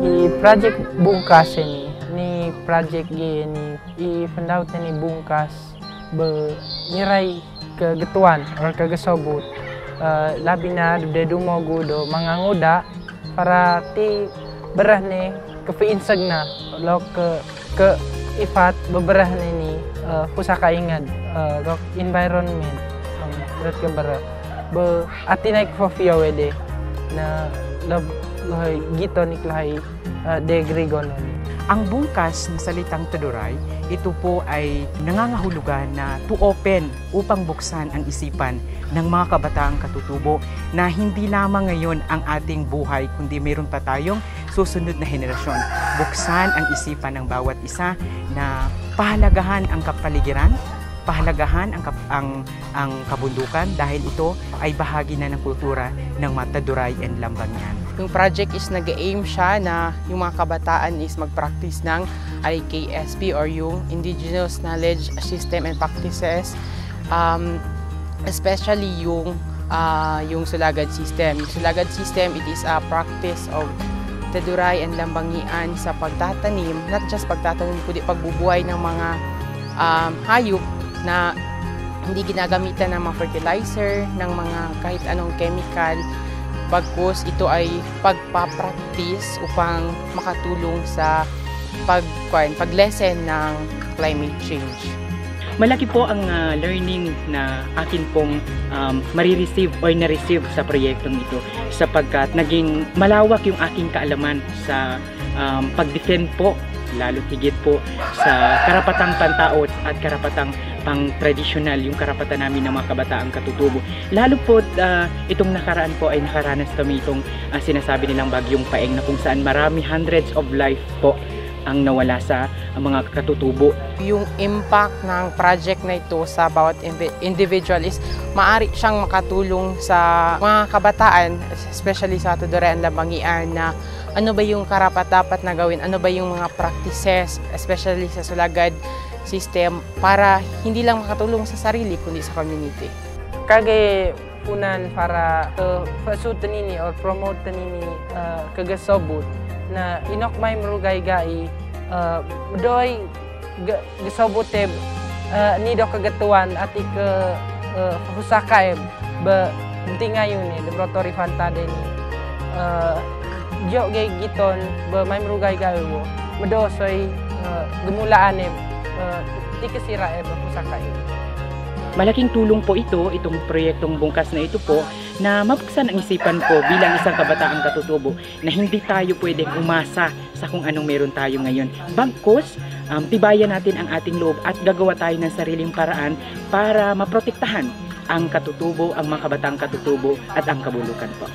Ni project bungkas ni project ni ipandaw ni bungkas niray kegetuan or kegesobut labi na de dumogo do manganguda para ti berah ni kepeinsag na lo ke ifat beberah ni pusaka ingad environment berat ke berah be atinay kofia wede na lahay gito ni lahay degregon. Ang bungkas ng salitang Taduray, ito po ay nangangahulugan na to open upang buksan ang isipan ng mga kabataang katutubo na hindi lamang ngayon ang ating buhay kundi mayroon pa tayong susunod na henerasyon. Buksan ang isipan ng bawat isa na pahalagahan ang kapaligiran, pahalagahan ang kabundukan dahil ito ay bahagi na ng kultura ng mga Taduray and Lambangian. Yung project is nag-aim siya na yung mga kabataan is mag-practice ng IKSP or yung Indigenous Knowledge System and Practices, especially yung Sulagad System. Yung Sulagad System, it is a practice of Taduray and Lambangian sa pagtatanim, not just pagtatanim, kundi pagbubuhay ng mga hayop na hindi ginagamitan ng mga fertilizer, ng mga kahit anong chemical. Bagkus ito ay pagpapractice upang makatulong sa pag-lessen ng climate change. Malaki po ang learning na akin pong marireceive or na-receive sa proyektong ito sapagkat naging malawak yung aking kaalaman sa pag-defend po, lalo higit po sa karapatang pantao at karapatang pang-tradisyonal, yung karapatan namin ng mga kabataang katutubo. Lalo po itong nakaraan po ay nakaranas kami itong sinasabi nilang bagyong Paeng na kung saan marami hundreds of life po ang nawala sa mga katutubo. Yung impact ng project na ito sa bawat individual is maaari siyang makatulong sa mga kabataan, especially sa Taduray and Lambangian, na ano ba yung karapat-dapat na gawin, ano ba yung mga practices, especially sa Sulagad System, para hindi lang makatulong sa sarili kundi sa community. Kage punan para pasutan nini or promote nini kagasobut na inok may marugay gai doy gasobute ni do kagatuan ati ke husakae ba ngayon ni laboratory fanta din jo gay giton ba may marugay gai wo medosoy gumulaan ti kesira ba husakae. Malaking tulong po itong proyektong bungkas na ito po na mabuksan ang isipan ko bilang isang kabataang katutubo na hindi tayo pwedeng umasa sa kung anong meron tayo ngayon. Bagkus, tibayan natin ang ating loob at gagawa tayo ng sariling paraan para maprotektahan ang katutubo, ang mga kabataang katutubo at ang kabulukan po.